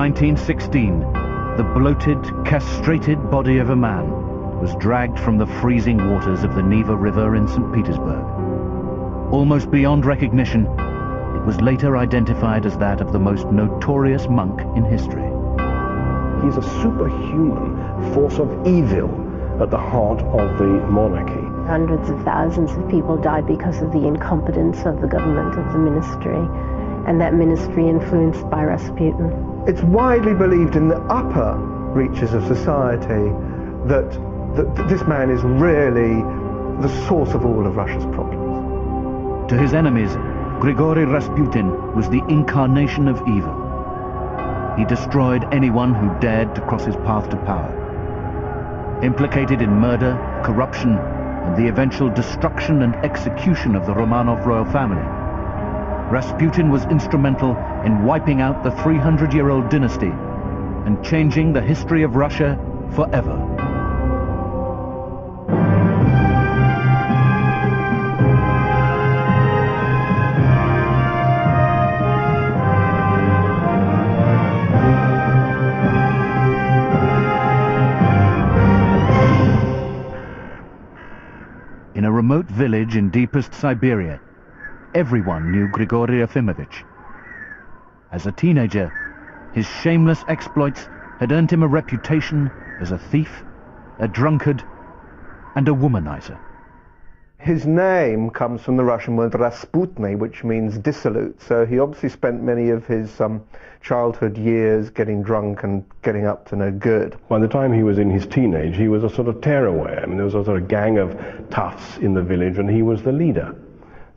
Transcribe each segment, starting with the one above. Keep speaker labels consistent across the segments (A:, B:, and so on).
A: 1916, the bloated, castrated body of a man was dragged from the freezing waters of the Neva River in St. Petersburg. Almost beyond recognition, it was later identified as that of the most notorious monk in history.
B: He's a superhuman force of evil at the heart of the monarchy.
C: Hundreds of thousands of people died because of the incompetence of the government, of the ministry, and that ministry influenced by Rasputin.
D: It's widely believed in the upper reaches of society that this man is really the source of all of Russia's problems.
A: To his enemies, Grigory Rasputin was the incarnation of evil. He destroyed anyone who dared to cross his path to power. Implicated in murder, corruption, and the eventual destruction and execution of the Romanov royal family, Rasputin was instrumental in wiping out the 300-year-old dynasty and changing the history of Russia forever. In a remote village in deepest Siberia, everyone knew Grigory Efimovich. As a teenager, his shameless exploits had earned him a reputation as a thief, a drunkard, and a womanizer.
D: His name comes from the Russian word Rasputny, which means dissolute, so he obviously spent many of his childhood years getting drunk and getting up to no good.
B: By the time he was in his teenage, he was a sort of tearaway. I mean, there was a sort of gang of toughs in the village, and he was the leader.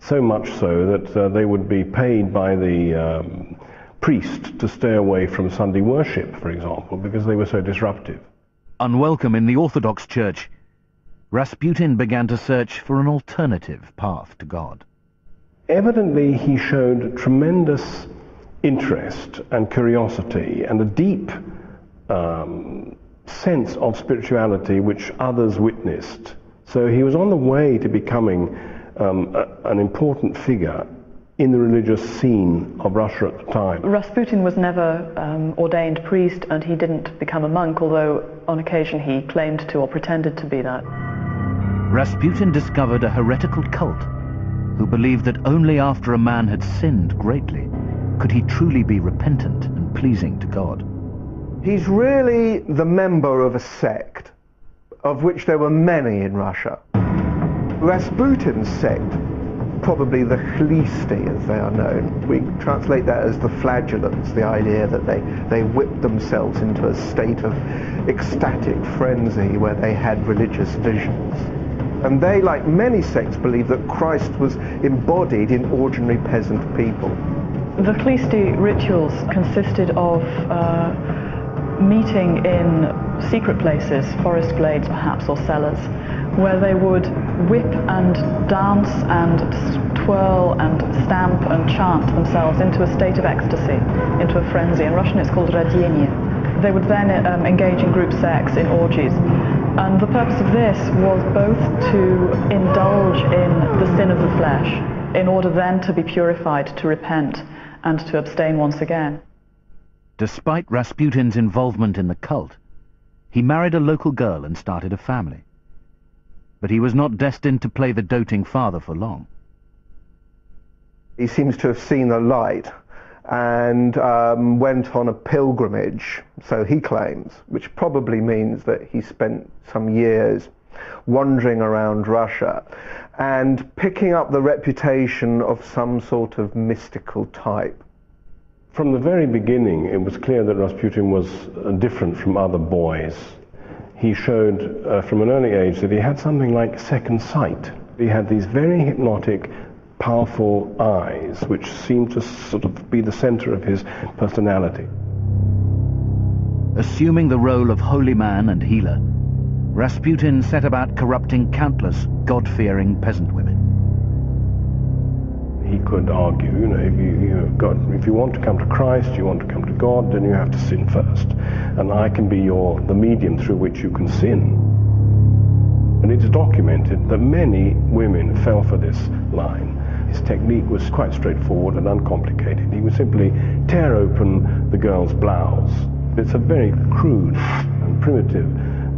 B: So much so that they would be paid by the priest to stay away from Sunday worship, for example, because they were so disruptive.
A: Unwelcome in the Orthodox Church, Rasputin began to search for an alternative path to God.
B: Evidently, he showed tremendous interest and curiosity and a deep sense of spirituality which others witnessed. So he was on the way to becoming an important figure in the religious scene of Russia at the time.
E: Rasputin was never ordained priest, and he didn't become a monk, although on occasion he claimed to or pretended to be that.
A: Rasputin discovered a heretical cult who believed that only after a man had sinned greatly could he truly be repentant and pleasing to God.
D: He's really the member of a sect, of which there were many in Russia. Rasputin's sect, probably the Khlisti as they are known, we translate that as the flagellants, the idea that they whipped themselves into a state of ecstatic frenzy where they had religious visions. And they, like many sects, believed that Christ was embodied in ordinary peasant people.
E: The Khlisti rituals consisted of meeting in secret places, forest glades perhaps, or cellars, where they would whip and dance and twirl and stamp and chant themselves into a state of ecstasy, into a frenzy. In Russian it's called radienie. They would then engage in group sex, in orgies. And the purpose of this was both to indulge in the sin of the flesh, in order then to be purified, to repent, and to abstain once again.
A: Despite Rasputin's involvement in the cult, he married a local girl and started a family. But he was not destined to play the doting father for long.
D: He seems to have seen the light and went on a pilgrimage, so he claims, which probably means that he spent some years wandering around Russia and picking up the reputation of some sort of mystical type.
B: From the very beginning, it was clear that Rasputin was different from other boys. He showed from an early age that he had something like second sight. He had these very hypnotic, powerful eyes, which seemed to sort of be the center of his personality.
A: Assuming the role of holy man and healer, Rasputin set about corrupting countless God-fearing peasant women.
B: He could argue, if you want to come to Christ, you want to come to God, then you have to sin first. And I can be the medium through which you can sin. And it's documented that many women fell for this line. His technique was quite straightforward and uncomplicated. He would simply tear open the girl's blouse. It's a very crude and primitive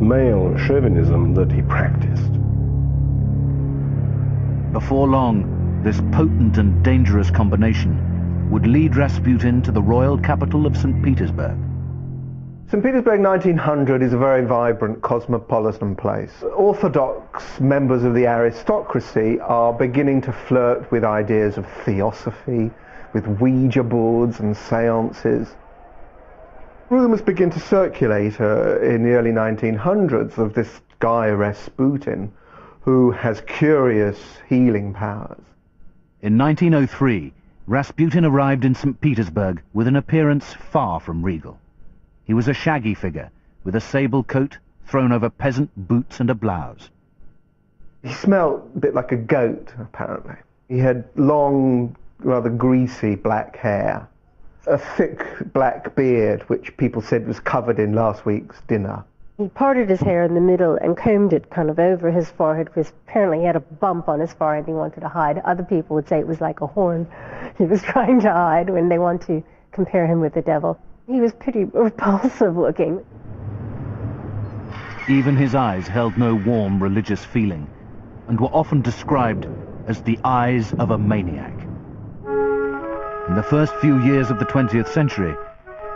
B: male chauvinism that he practiced.
A: Before long, this potent and dangerous combination would lead Rasputin to the royal capital of St. Petersburg.
D: St. Petersburg 1900 is a very vibrant cosmopolitan place. Orthodox members of the aristocracy are beginning to flirt with ideas of theosophy, with Ouija boards and seances. Rumours begin to circulate in the early 1900s of this guy Rasputin, who has curious healing powers.
A: In 1903, Rasputin arrived in St. Petersburg with an appearance far from regal. He was a shaggy figure, with a sable coat thrown over peasant boots and a blouse.
D: He smelt a bit like a goat, apparently. He had long, rather greasy black hair, a thick black beard, which people said was covered in last week's dinner.
C: He parted his hair in the middle and combed it kind of over his forehead, because apparently he had a bump on his forehead he wanted to hide. Other people would say it was like a horn he was trying to hide when they want to compare him with the devil. He was pretty repulsive looking.
A: Even his eyes held no warm religious feeling, and were often described as the eyes of a maniac. In the first few years of the 20th century,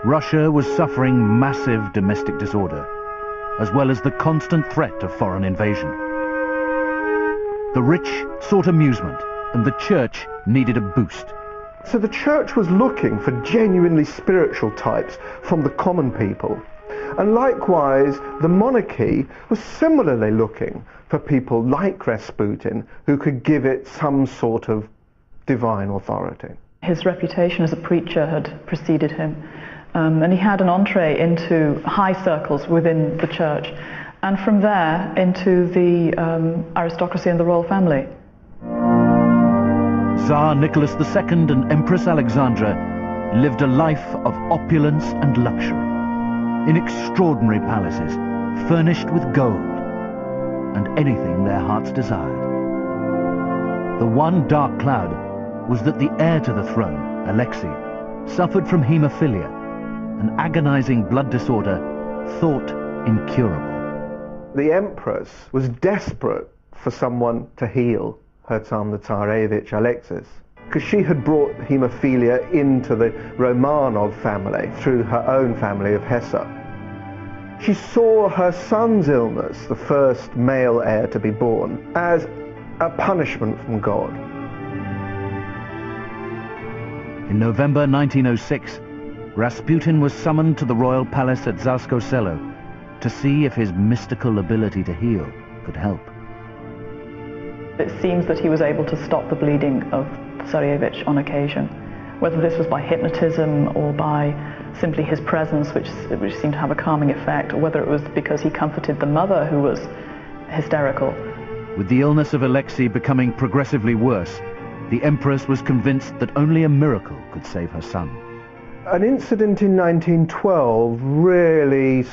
A: Russia was suffering massive domestic disorder, as well as the constant threat of foreign invasion. The rich sought amusement, and the church needed a boost.
D: So the church was looking for genuinely spiritual types from the common people. And likewise, the monarchy was similarly looking for people like Rasputin who could give it some sort of divine authority.
E: His reputation as a preacher had preceded him, and he had an entree into high circles within the church, and from there into the aristocracy and the royal family.
A: Tsar Nicholas II and Empress Alexandra lived a life of opulence and luxury, in extraordinary palaces, furnished with gold, and anything their hearts desired. The one dark cloud was that the heir to the throne, Alexei, suffered from haemophilia, an agonizing blood disorder thought incurable.
D: The Empress was desperate for someone to heal her son, the Tsarevich Alexis, because she had brought haemophilia into the Romanov family through her own family of Hesse. She saw her son's illness, the first male heir to be born, as a punishment from God.
A: In November 1906, Rasputin was summoned to the royal palace at Tsarskoye Selo to see if his mystical ability to heal could help.
E: It seems that he was able to stop the bleeding of Tsarevich on occasion, whether this was by hypnotism or by simply his presence, which seemed to have a calming effect, or whether it was because he comforted the mother, who was hysterical.
A: With the illness of Alexei becoming progressively worse, the Empress was convinced that only a miracle could save her son.
D: An incident in 1912 really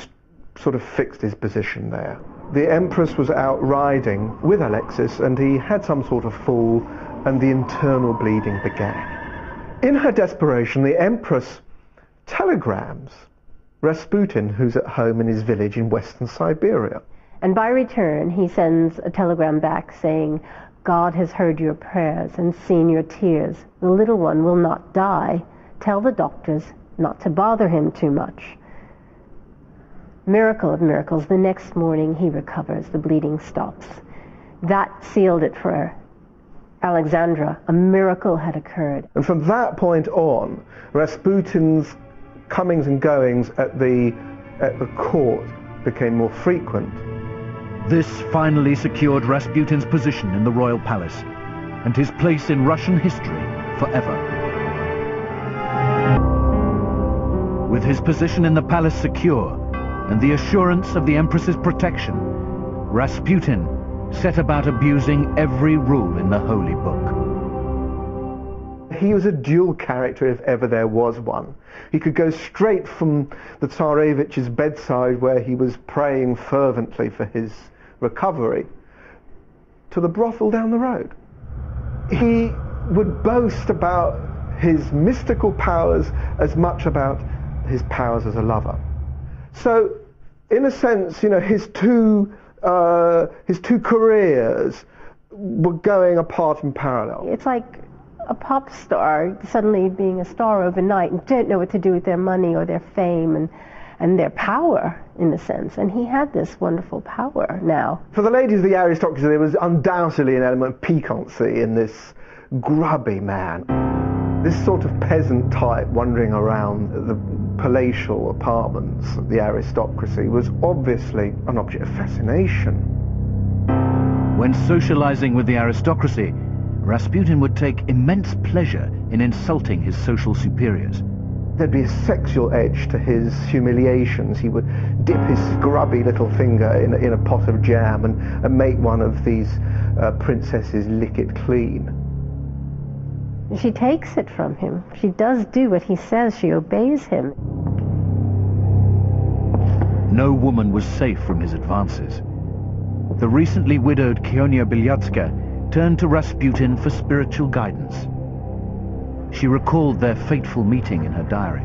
D: sort of fixed his position there. The Empress was out riding with Alexis, and he had some sort of fall, and the internal bleeding began. In her desperation, the Empress telegrams Rasputin, who's at home in his village in western Siberia.
C: And by return, he sends a telegram back saying, "God has heard your prayers and seen your tears. The little one will not die. Tell the doctors not to bother him too much." Miracle of miracles, the next morning he recovers, the bleeding stops. That sealed it for Alexandra. A miracle had occurred.
D: And from that point on, Rasputin's comings and goings at the court became more frequent.
A: This finally secured Rasputin's position in the royal palace and his place in Russian history forever. With his position in the palace secure and the assurance of the Empress's protection, Rasputin set about abusing every rule in the holy book.
D: He was a dual character if ever there was one. He could go straight from the Tsarevich's bedside, where he was praying fervently for his recovery, to the brothel down the road. He would boast about his mystical powers as much about his powers as a lover. So, in a sense, you know, his two careers were going apart in parallel.
C: It's like a pop star suddenly being a star overnight and don't know what to do with their money or their fame and their power, in a sense. And he had this wonderful power now.
D: For the ladies of the aristocracy, there was undoubtedly an element of piquancy in this grubby man. This sort of peasant type wandering around the palatial apartments of the aristocracy was obviously an object of fascination.
A: When socializing with the aristocracy, Rasputin would take immense pleasure in insulting his social superiors.
D: There'd be a sexual edge to his humiliations. He would dip his grubby little finger in a pot of jam and make one of these princesses lick it clean.
C: She takes it from him. She does do what he says. She obeys him.
A: No woman was safe from his advances. The recently widowed Kionia Bilyatska turned to Rasputin for spiritual guidance. She recalled their fateful meeting in her diary.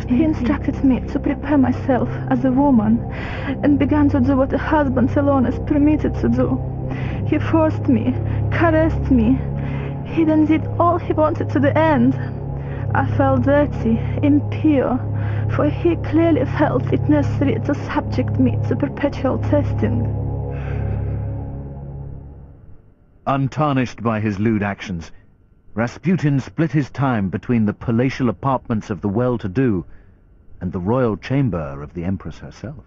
F: He instructed me to prepare myself as a woman and began to do what a husband alone is permitted to do. He forced me, caressed me. He then did all he wanted to the end. I felt dirty, impure, for he clearly felt it necessary to subject me to perpetual testing.
A: Untarnished by his lewd actions, Rasputin split his time between the palatial apartments of the well-to-do and the royal chamber of the Empress herself.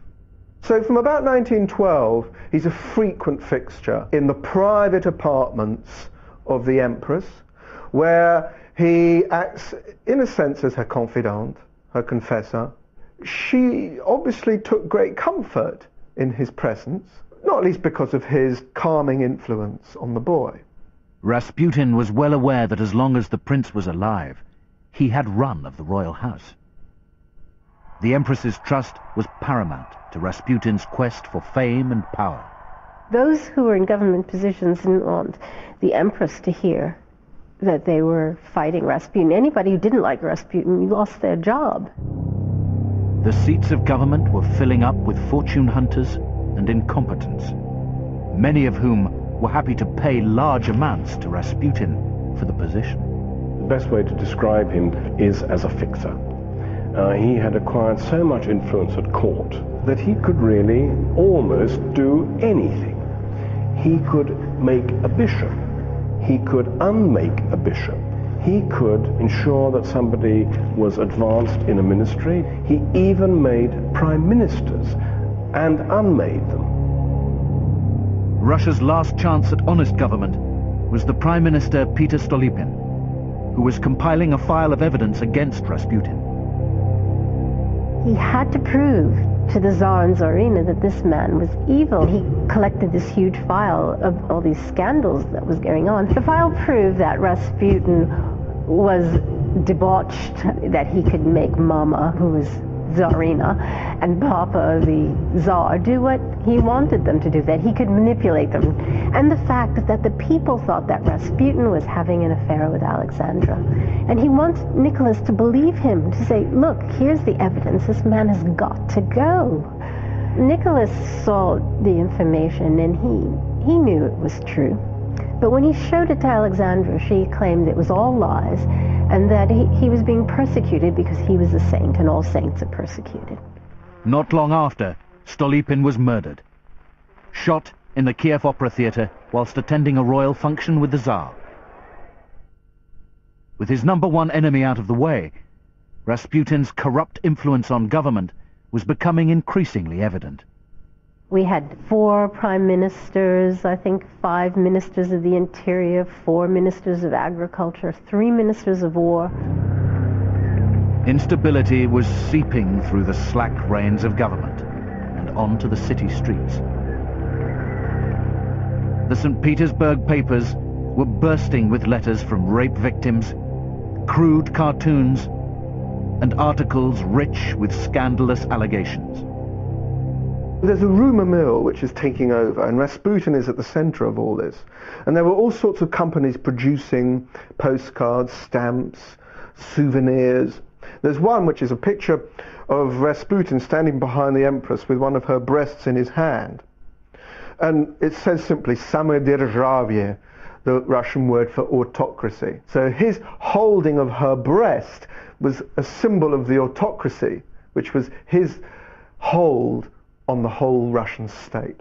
D: So from about 1912, he's a frequent fixture in the private apartments of the Empress, where he acts, in a sense, as her confidant, her confessor. She obviously took great comfort in his presence, not least because of his calming influence on the boy.
A: Rasputin was well aware that as long as the prince was alive, he had run of the royal house. The Empress's trust was paramount to Rasputin's quest for fame and power.
C: Those who were in government positions didn't want the Empress to hear that they were fighting Rasputin. Anybody who didn't like Rasputin lost their job.
A: The seats of government were filling up with fortune hunters and incompetents, many of whom were happy to pay large amounts to Rasputin for the position.
B: The best way to describe him is as a fixer. He had acquired so much influence at court that he could really almost do anything. He could make a bishop. He could unmake a bishop. He could ensure that somebody was advanced in a ministry. He even made prime ministers and unmade them.
A: Russia's last chance at honest government was the Prime Minister Peter Stolypin, who was compiling a file of evidence against Rasputin.
C: He had to prove to the Tsar and Tsarina that this man was evil. He collected this huge file of all these scandals that was going on. The file proved that Rasputin was debauched, that he could make Mama, who was Tsarina, and Papa, the Tsar, do what he wanted them to do, that he could manipulate them. And the fact that the people thought that Rasputin was having an affair with Alexandra. And he wants Nicholas to believe him, to say, look, here's the evidence, this man has got to go. Nicholas saw the information and he knew it was true. But when he showed it to Alexandra, she claimed it was all lies and that he was being persecuted because he was a saint, and all saints are persecuted.
A: Not long after, Stolypin was murdered, shot in the Kiev Opera Theatre whilst attending a royal function with the Tsar. With his number one enemy out of the way, Rasputin's corrupt influence on government was becoming increasingly evident.
C: We had 4 prime ministers, I think 5 ministers of the interior, 4 ministers of agriculture, 3 ministers of war.
A: Instability was seeping through the slack reins of government and onto the city streets. The St. Petersburg papers were bursting with letters from rape victims, crude cartoons, and articles rich with scandalous allegations.
D: There's a rumour mill which is taking over, and Rasputin is at the centre of all this. And there were all sorts of companies producing postcards, stamps, souvenirs. There's one which is a picture of Rasputin standing behind the Empress with one of her breasts in his hand. And it says simply, "Samodержавие," the Russian word for autocracy. So his holding of her breast was a symbol of the autocracy, which was his hold on the whole Russian state.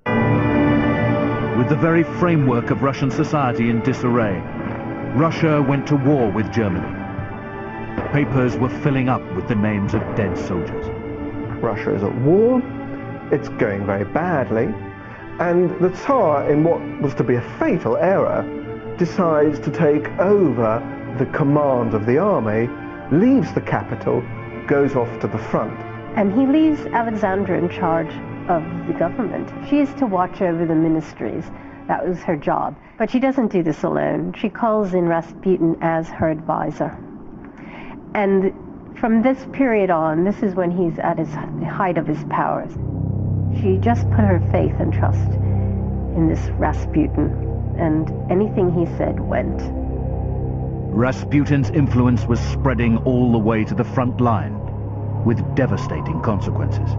A: With the very framework of Russian society in disarray, Russia went to war with Germany. Papers were filling up with the names of dead soldiers.
D: Russia is at war, it's going very badly, and the Tsar, in what was to be a fatal error, decides to take over the command of the army, leaves the capital, goes off to the front.
C: And he leaves Alexandra in charge of the government. She is to watch over the ministries. That was her job. But she doesn't do this alone. She calls in Rasputin as her advisor. And from this period on, this is when he's at the height of his powers. She just put her faith and trust in this Rasputin, and anything he said went.
A: Rasputin's influence was spreading all the way to the front line, with devastating consequences.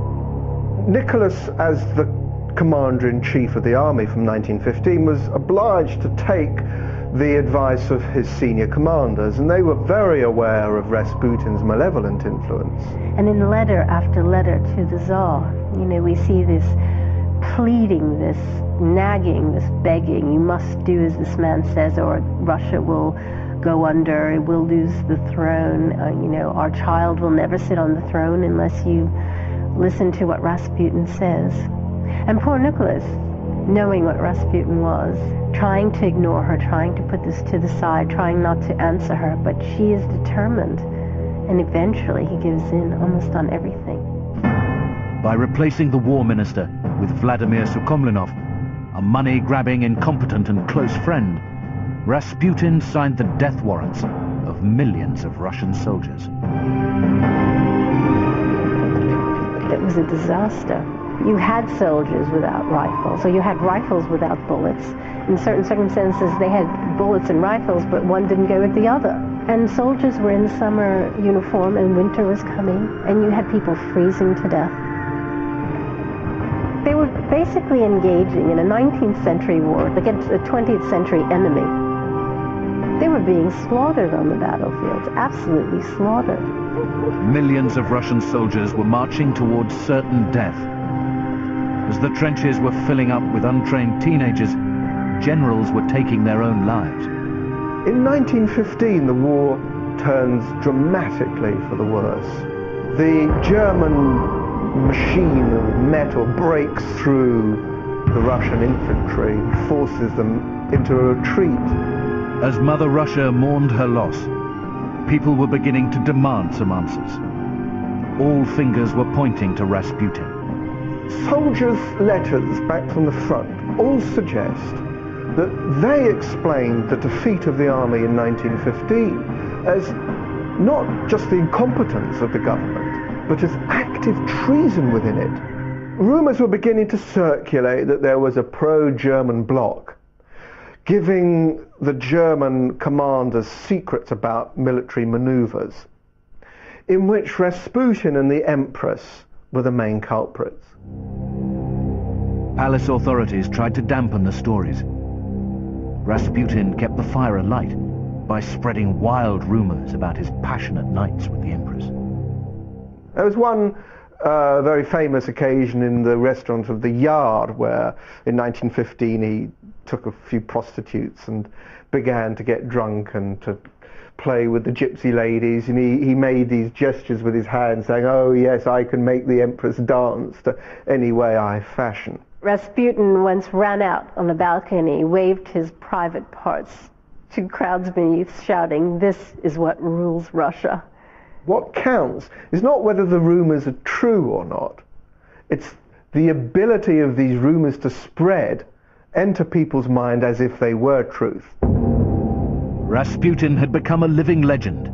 D: Nicholas, as the commander-in-chief of the army from 1915, was obliged to take the advice of his senior commanders, and they were very aware of Rasputin's malevolent influence.
C: And in letter after letter to the Tsar, we see this pleading, this nagging, this begging, you must do as this man says or Russia will go under, we'll lose the throne, our child will never sit on the throne unless you listen to what Rasputin says. And poor Nicholas, knowing what Rasputin was, trying to ignore her, trying to put this to the side, trying not to answer her, but she is determined, and eventually he gives in almost on everything.
A: By replacing the war minister with Vladimir Sukhomlinov, a money-grabbing, incompetent and close friend, Rasputin signed the death warrants of millions of Russian soldiers.
C: It was a disaster. You had soldiers without rifles, or you had rifles without bullets. In certain circumstances, they had bullets and rifles, but one didn't go with the other. And soldiers were in summer uniform, and winter was coming, and you had people freezing to death. They were basically engaging in a 19th century war against a 20th century enemy. They were being slaughtered on the battlefields, absolutely slaughtered.
A: Millions of Russian soldiers were marching towards certain death. As the trenches were filling up with untrained teenagers, generals were taking their own lives.
D: In 1915, the war turns dramatically for the worse. The German machine of metal breaks through the Russian infantry, forces them into a retreat.
A: As Mother Russia mourned her loss, people were beginning to demand some answers. All fingers were pointing to Rasputin.
D: Soldiers' letters back from the front all suggest that they explained the defeat of the army in 1915 as not just the incompetence of the government, but as active treason within it. Rumours were beginning to circulate that there was a pro-German bloc, giving the German commanders secrets about military manoeuvres, in which Rasputin and the Empress were the main culprits.
A: Palace authorities tried to dampen the stories. Rasputin kept the fire alight by spreading wild rumors about his passionate nights with the Empress.
D: There was one very famous occasion in the restaurant of the Yard where in 1915 he took a few prostitutes and began to get drunk and to play with the gypsy ladies, and he made these gestures with his hands saying, "Oh yes, I can make the Empress dance to any way I fashion."
C: Rasputin once ran out on the balcony, waved his private parts to crowds beneath, shouting, "This is what rules Russia."
D: What counts is not whether the rumors are true or not. It's the ability of these rumors to spread, enter people's mind as if they were truth.
A: Rasputin had become a living legend,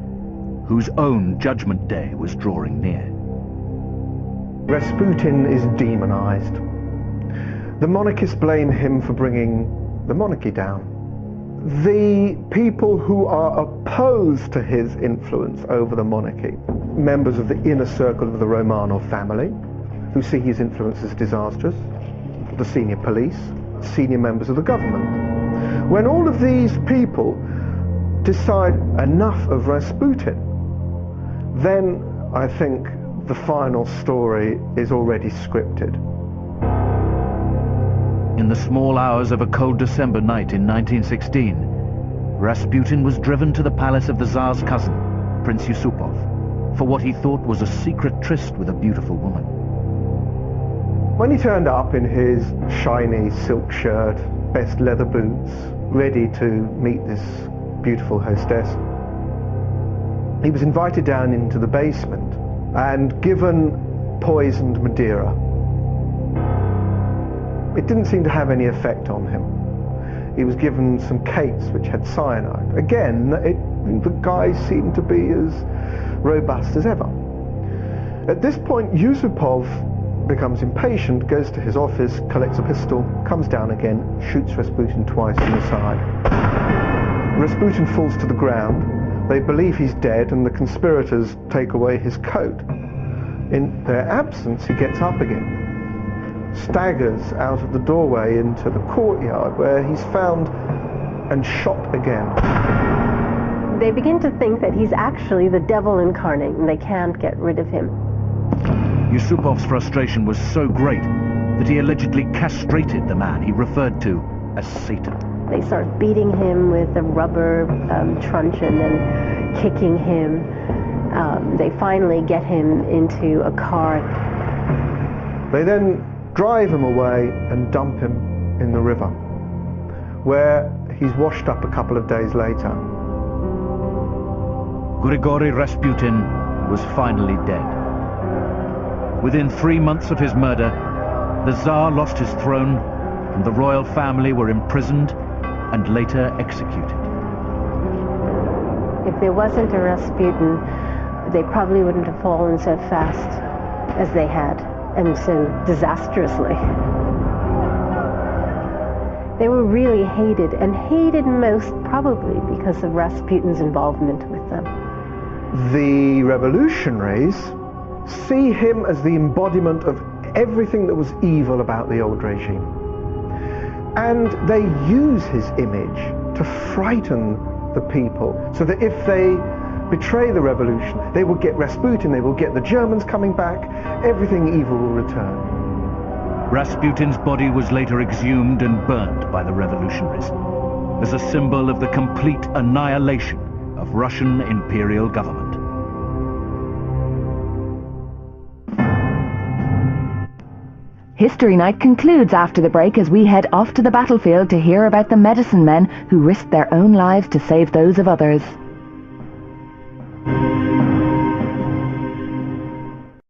A: whose own judgment day was drawing near.
D: Rasputin is demonized. The monarchists blame him for bringing the monarchy down. The people who are opposed to his influence over the monarchy, members of the inner circle of the Romanov family, who see his influence as disastrous, the senior police, senior members of the government. When all of these people decide enough of Rasputin, then I think the final story is already scripted.
A: In the small hours of a cold December night in 1916, Rasputin was driven to the palace of the Tsar's cousin, Prince Yusupov, for what he thought was a secret tryst with a beautiful woman.
D: When he turned up in his shiny silk shirt, best leather boots, ready to meet this beautiful hostess, he was invited down into the basement and given poisoned Madeira. It didn't seem to have any effect on him. He was given some cakes which had cyanide. Again, the guy seemed to be as robust as ever. At this point, Yusupov becomes impatient, goes to his office, collects a pistol, comes down again, shoots Rasputin twice in the side. Rasputin falls to the ground. They believe he's dead, and the conspirators take away his coat. In their absence, he gets up again, staggers out of the doorway into the courtyard, where he's found and shot again.
C: They begin to think that he's actually the devil incarnate, and they can't get rid of him.
A: Yusupov's frustration was so great that he allegedly castrated the man he referred to as Satan.
C: They start beating him with a rubber truncheon and kicking him. They finally get him into a car.
D: They then drive him away and dump him in the river, where he's washed up a couple of days later.
A: Grigory Rasputin was finally dead. Within 3 months of his murder, the Tsar lost his throne, and the royal family were imprisoned and later executed.
C: If there wasn't a Rasputin, they probably wouldn't have fallen so fast as they had, and so disastrously. They were really hated, and hated most probably because of Rasputin's involvement with them.
D: The revolutionaries see him as the embodiment of everything that was evil about the old regime. And they use his image to frighten the people, so that if they betray the revolution, they will get Rasputin, they will get the Germans coming back, everything evil will return.
A: Rasputin's body was later exhumed and burned by the revolutionaries as a symbol of the complete annihilation of Russian imperial government.
G: History Night concludes after the break as we head off to the battlefield to hear about the medicine men who risked their own lives to save those of others.